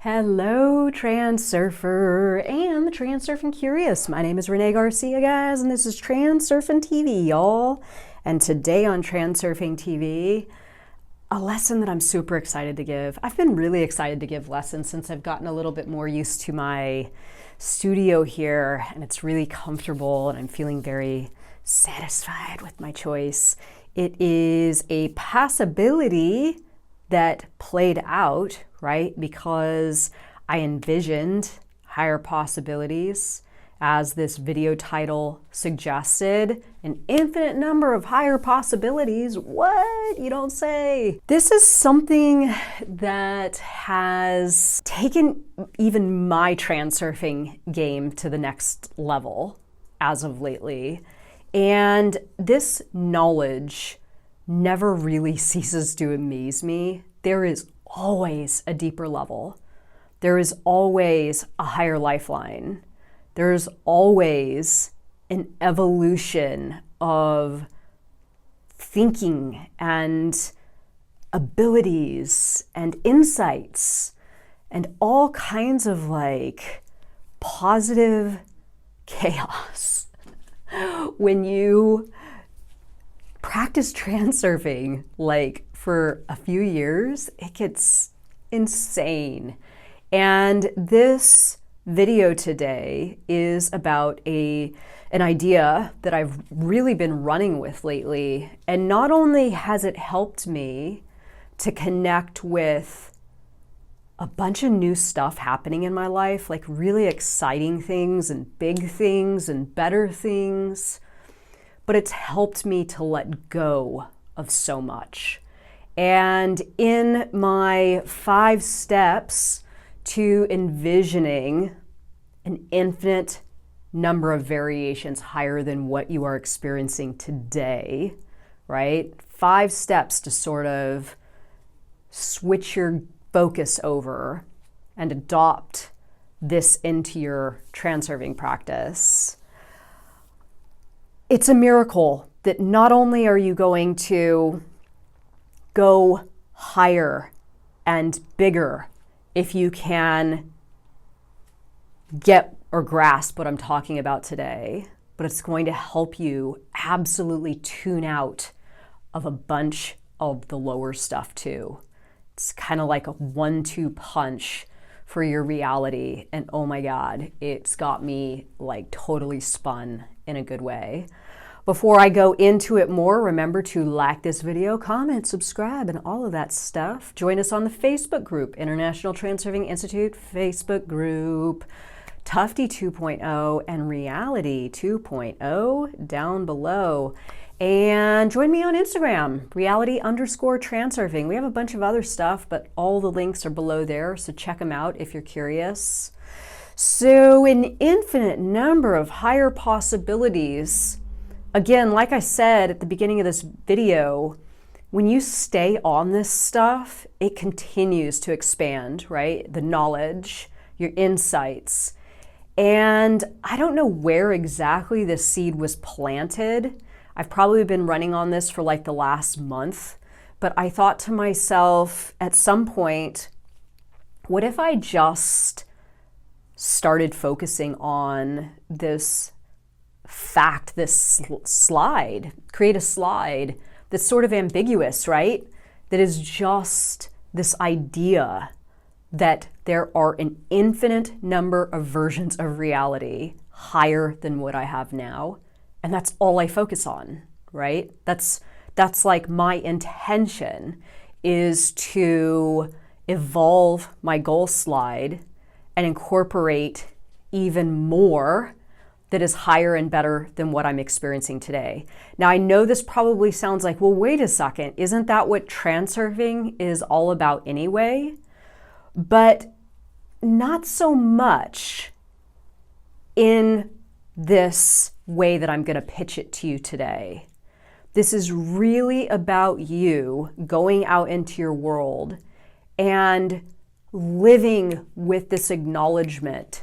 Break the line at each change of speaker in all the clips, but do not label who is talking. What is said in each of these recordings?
Hello, Transurfer and the Transurfing Curious. My name is Renee Garcia, guys, and this is TransurfingTV, y'all. And today on TransurfingTV, a lesson that I'm super excited to give. I've been really excited to give lessons since I've gotten a little bit more used to my studio here, and it's really comfortable, and I'm feeling very satisfied with my choice. It is a possibility that played out, right? Because I envisioned higher possibilities, as this video title suggested, an infinite number of higher possibilities. What? You don't say. This is something that has taken even my transurfing game to the next level as of lately. And this knowledge never really ceases to amaze me. There is always a deeper level. There is always a higher lifeline. There's always an evolution of thinking and abilities and insights and all kinds of positive chaos. When you practice transurfing for a few years, it gets insane. And this video today is about an idea that I've really been running with lately. And not only has it helped me to connect with a bunch of new stuff happening in my life, like really exciting things and big things and better things, but it's helped me to let go of so much. And in my 5 steps to envisioning an infinite number of variations higher than what you are experiencing today, right? 5 steps to sort of switch your focus over and adopt this into your transurfing practice. It's a miracle that not only are you going to go higher and bigger if you can get or grasp what I'm talking about today, but it's going to help you absolutely tune out of a bunch of the lower stuff too. It's kind of like a 1-2 punch for your reality. And oh my God, it's got me totally spun in a good way. Before I go into it more, remember to like this video, comment, subscribe, and all of that stuff. Join us on the Facebook group, International Transurfing Institute Facebook group, Tufty 2.0 and Reality 2.0 down below. And join me on Instagram, reality_transurfing. We have a bunch of other stuff, but all the links are below there, so check them out if you're curious. So an infinite number of higher possibilities. Again, like I said at the beginning of this video, when you stay on this stuff, it continues to expand, right? The knowledge, your insights. And I don't know where exactly this seed was planted. I've probably been running on this for the last month, but I thought to myself at some point, what if I just started focusing on this fact, this slide, create a slide that's sort of ambiguous, right? That is just this idea that there are an infinite number of versions of reality higher than what I have now. And that's all I focus on, right? That's my intention, is to evolve my goal slide and incorporate even more that is higher and better than what I'm experiencing today. Now, I know this probably sounds like, well, wait a second, isn't that what transurfing is all about anyway? But not so much in this way that I'm going to pitch it to you today. This is really about you going out into your world and living with this acknowledgement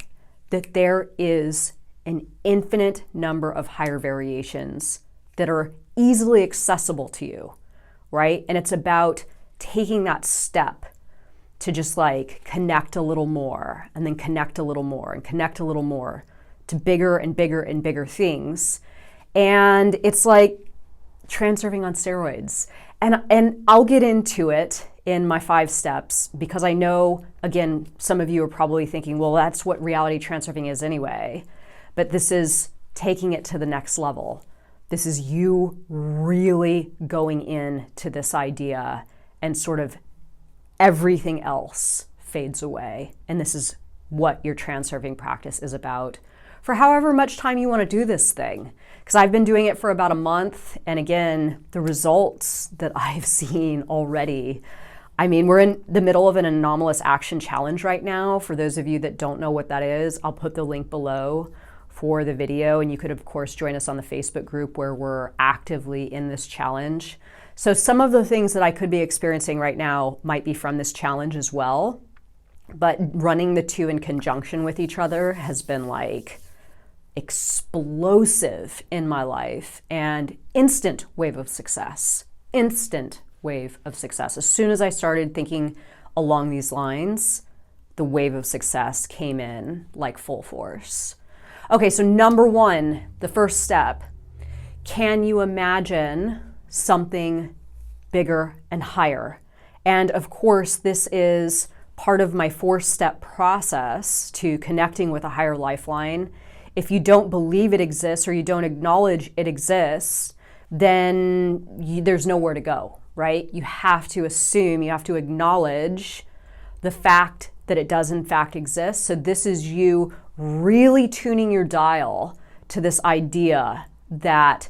that there is an infinite number of higher variations that are easily accessible to you, right? And it's about taking that step to just like connect a little more and then connect a little more and connect a little more to bigger and bigger and bigger things. And it's like transurfing on steroids. And I'll get into it in my 5 steps, because I know, again, some of you are probably thinking, well, that's what reality transurfing is anyway. But this is taking it to the next level. This is you really going into this idea, and sort of everything else fades away. And this is what your transurfing practice is about for however much time you want to do this thing. Because I've been doing it for about a month, and again, the results that I've seen already, I mean, we're in the middle of an anomalous action challenge right now. For those of you that don't know what that is, I'll put the link below for the video, and you could of course join us on the Facebook group where we're actively in this challenge. So some of the things that I could be experiencing right now might be from this challenge as well, but running the two in conjunction with each other has been like explosive in my life, and instant wave of success. Instant wave of success. As soon as I started thinking along these lines, the wave of success came in like full force. Okay, so number 1, the first step, can you imagine something bigger and higher? And of course, this is part of my 4-step process to connecting with a higher lifeline. If you don't believe it exists, or you don't acknowledge it exists, then there's nowhere to go, right? You have to assume, you have to acknowledge the fact that it does in fact exist. So this is you really tuning your dial to this idea that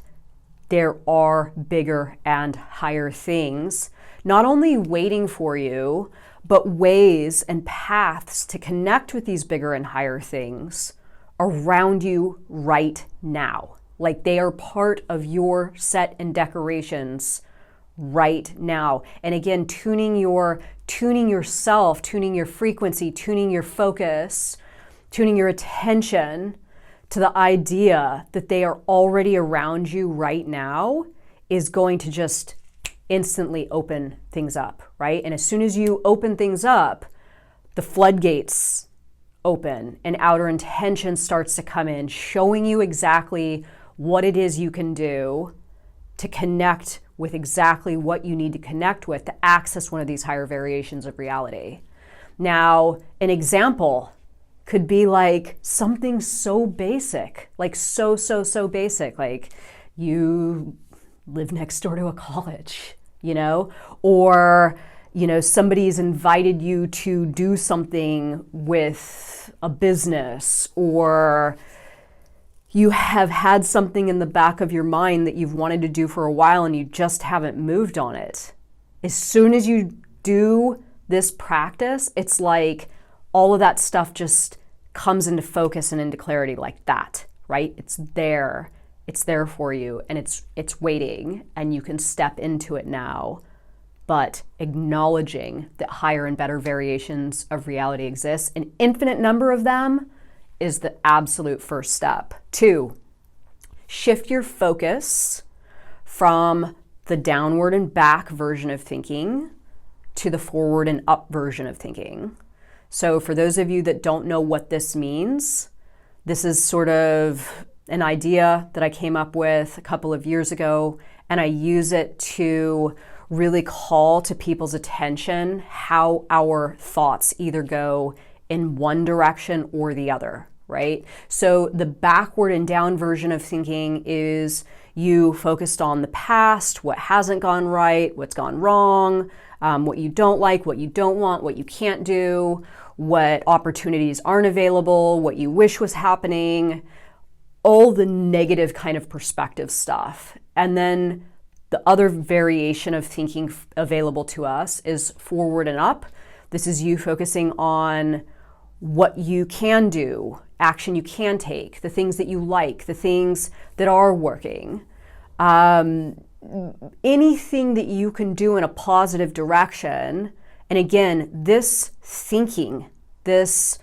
there are bigger and higher things, not only waiting for you, but ways and paths to connect with these bigger and higher things around you right now. Like they are part of your set and decorations right now. And again, tuning yourself, tuning your frequency, tuning your focus, tuning your attention to the idea that they are already around you right now is going to just instantly open things up, right? And as soon as you open things up, the floodgates open and outer intention starts to come in, showing you exactly what it is you can do to connect with exactly what you need to connect with to access one of these higher variations of reality. Now, an example could be like something so basic, like so basic, like you live next door to a college, or somebody's invited you to do something with a business, or you have had something in the back of your mind that you've wanted to do for a while and you just haven't moved on it. As soon as you do this practice, it's like all of that stuff just comes into focus and into clarity like that, right? It's there for you, and it's waiting, and you can step into it now. But acknowledging that higher and better variations of reality exist, an infinite number of them, is the absolute first step. 2, shift your focus from the downward and back version of thinking to the forward and up version of thinking. So for those of you that don't know what this means, this is sort of an idea that I came up with a couple of years ago, and I use it to really call to people's attention how our thoughts either go in one direction or the other, right? So the backward and down version of thinking is you focused on the past, what hasn't gone right, what's gone wrong, what you don't like, what you don't want, what you can't do, what opportunities aren't available, what you wish was happening, all the negative kind of perspective stuff. And then the other variation of thinking available to us is forward and up. This is you focusing on what you can do, action you can take, the things that you like, the things that are working. Anything that you can do in a positive direction. And again, this thinking, these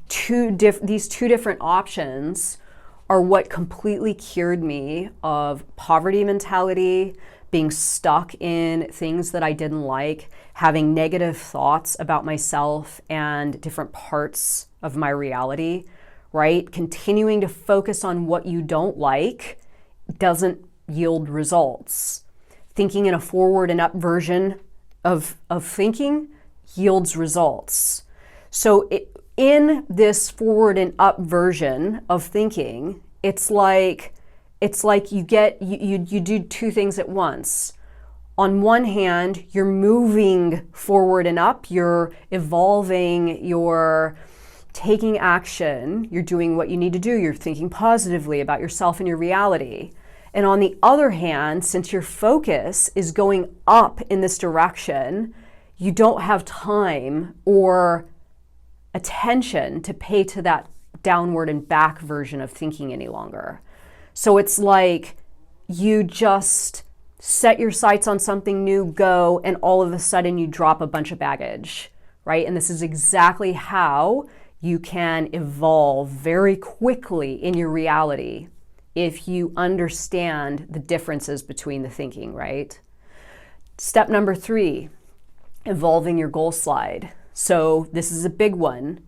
two different options are what completely cured me of poverty mentality, being stuck in things that I didn't like, having negative thoughts about myself and different parts of my reality, right? Continuing to focus on what you don't like doesn't yield results. Thinking in a forward and up version of thinking yields results. So in this forward and up version of thinking, it's like you do two things at once. On one hand, you're moving forward and up, you're evolving, you're taking action, you're doing what you need to do, you're thinking positively about yourself and your reality. And on the other hand, since your focus is going up in this direction, you don't have time or attention to pay to that downward and back version of thinking any longer. So it's like you just set your sights on something new, go, and all of a sudden you drop a bunch of baggage, right? And this is exactly how you can evolve very quickly in your reality if you understand the differences between the thinking, right? Step number 3, evolving your goal slide. So this is a big one.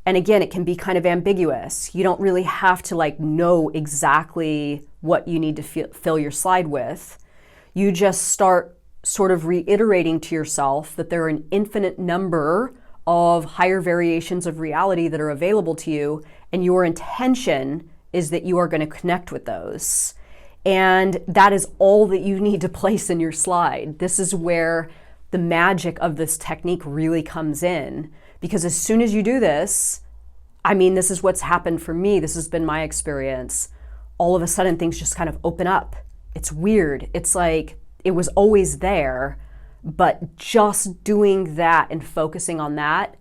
And again, it can be kind of ambiguous. You don't really have to know exactly what you need to fill your slide with. You just start sort of reiterating to yourself that there are an infinite number of higher variations of reality that are available to you, and your intention is that you are going to connect with those. And that is all that you need to place in your slide. This is where the magic of this technique really comes in, because as soon as you do this, this is what's happened for me. This has been my experience. All of a sudden, things just kind of open up. It's weird. It's like it was always there, but just doing that and focusing on that,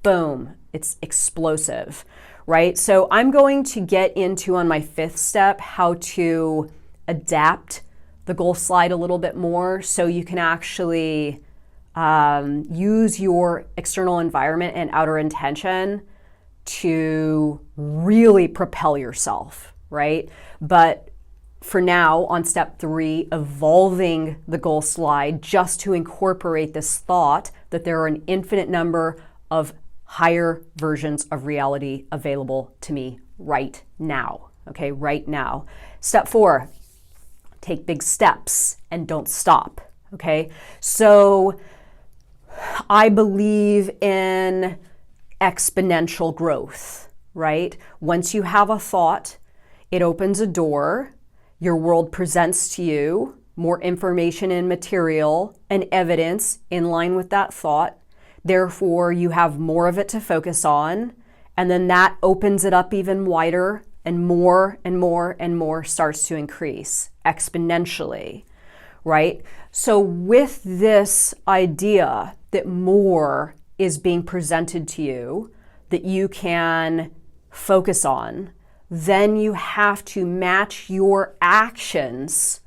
boom, it's explosive, right? So I'm going to get into, on my 5th step, how to adapt the goal slide a little bit more so you can actually use your external environment and outer intention to really propel yourself, right? But for now, on step 3, evolving the goal slide just to incorporate this thought that there are an infinite number of higher versions of reality available to me right now, okay, right now. Step 4, take big steps and don't stop, okay? So I believe in exponential growth, right? Once you have a thought, it opens a door, your world presents to you more information and material and evidence in line with that thought. Therefore, you have more of it to focus on, and then that opens it up even wider, and more and more and more starts to increase exponentially, right? So with this idea that more is being presented to you that you can focus on, then you have to match your actions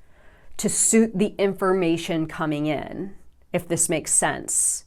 to suit the information coming in, if this makes sense.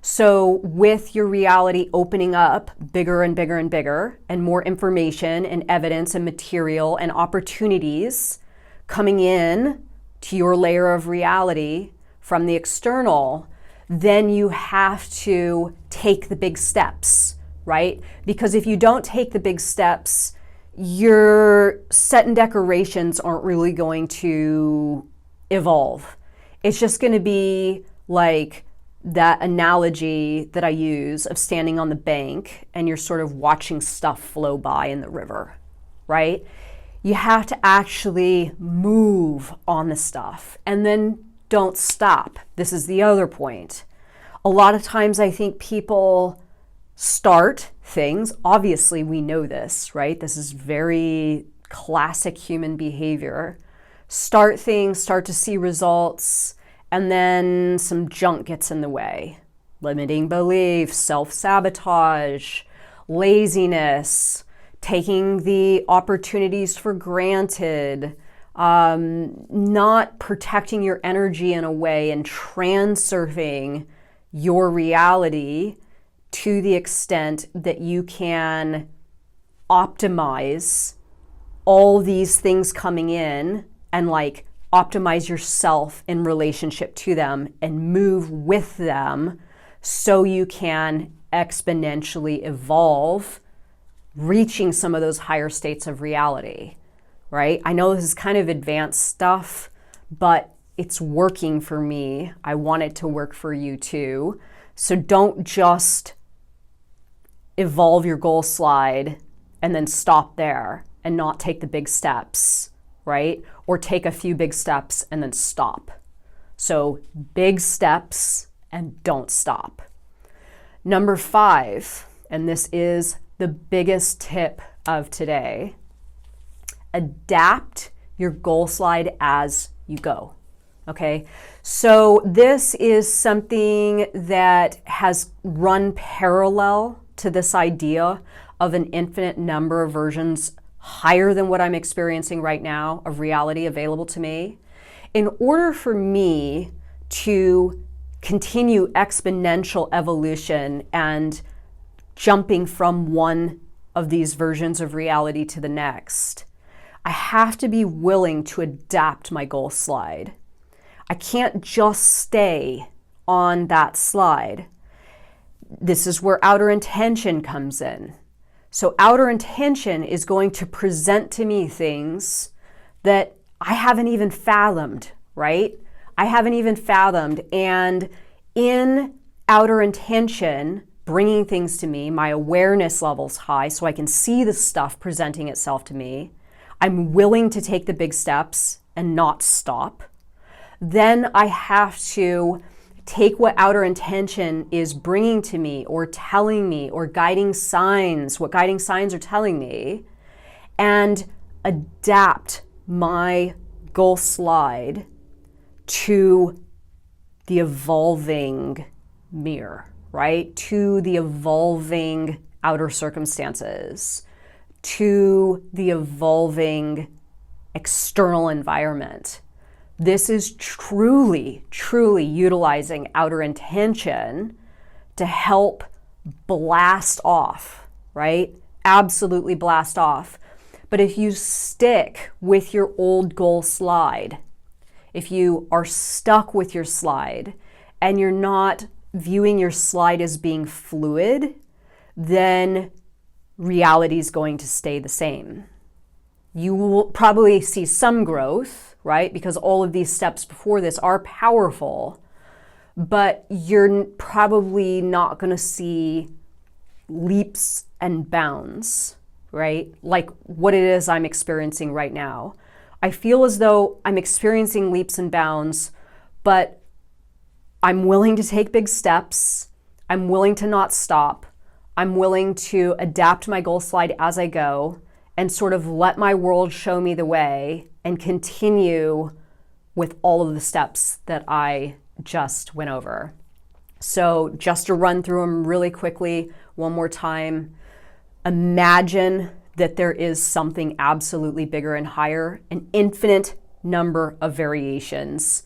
So with your reality opening up bigger and bigger and bigger, and more information and evidence and material and opportunities coming in to your layer of reality from the external, then you have to take the big steps, right? Because if you don't take the big steps, your set and decorations aren't really going to evolve. It's just going to be like that analogy that I use of standing on the bank and you're sort of watching stuff flow by in the river, right? You have to actually move on the stuff and then don't stop. This is the other point. A lot of times I think people start things. Obviously, we know this, right? This is very classic human behavior. Start things, start to see results, and then some junk gets in the way. Limiting beliefs, self-sabotage, laziness, taking the opportunities for granted, not protecting your energy in a way, and transurfing your reality to the extent that you can optimize all these things coming in and like optimize yourself in relationship to them and move with them so you can exponentially evolve, reaching some of those higher states of reality, right? I know this is kind of advanced stuff, but it's working for me. I want it to work for you too. So don't just evolve your goal slide and then stop there and not take the big steps, right? Or take a few big steps and then stop. So big steps and don't stop. Number 5, and this is the biggest tip of today, adapt your goal slide as you go. Okay, so this is something that has run parallel to this idea of an infinite number of versions higher than what I'm experiencing right now of reality available to me. In order for me to continue exponential evolution and jumping from one of these versions of reality to the next, I have to be willing to adapt my goal slide. I can't just stay on that slide. This is where outer intention comes in. So outer intention is going to present to me things that I haven't even fathomed, right? I haven't even fathomed. And in outer intention, bringing things to me, my awareness level's high so I can see the stuff presenting itself to me. I'm willing to take the big steps and not stop. Then I have to take what outer intention is bringing to me or telling me or guiding signs, what guiding signs are telling me, and adapt my goal slide to the evolving mirror, right? To the evolving outer circumstances, to the evolving external environment. This is truly, truly utilizing outer intention to help blast off, right? Absolutely blast off. But if you stick with your old goal slide, if you are stuck with your slide and you're not viewing your slide as being fluid, then reality is going to stay the same. You will probably see some growth, right? Because all of these steps before this are powerful, but you're probably not going to see leaps and bounds, right? Like what it is I'm experiencing right now. I feel as though I'm experiencing leaps and bounds, but I'm willing to take big steps. I'm willing to not stop. I'm willing to adapt my goal slide as I go and sort of let my world show me the way and continue with all of the steps that I just went over. So just to run through them really quickly one more time, imagine that there is something absolutely bigger and higher, an infinite number of variations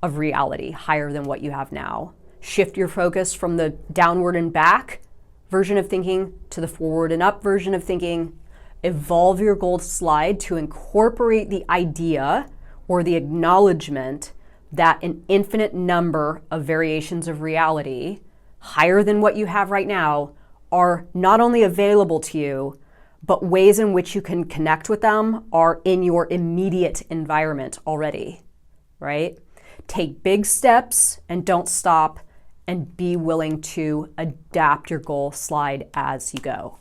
of reality higher than what you have now. Shift your focus from the downward and back version of thinking to the forward and up version of thinking. Evolve your goal slide to incorporate the idea or the acknowledgement that an infinite number of variations of reality higher than what you have right now are not only available to you, but ways in which you can connect with them are in your immediate environment already, right? Take big steps and don't stop, and be willing to adapt your goal slide as you go.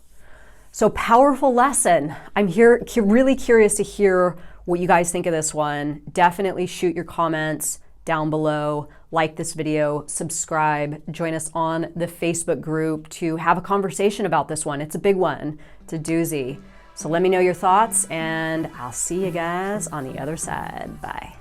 So powerful lesson. I'm here really curious to hear what you guys think of this one. Definitely shoot your comments down below, like this video, subscribe, join us on the Facebook group to have a conversation about this one. It's a big one, it's a doozy. So let me know your thoughts and I'll see you guys on the other side. Bye.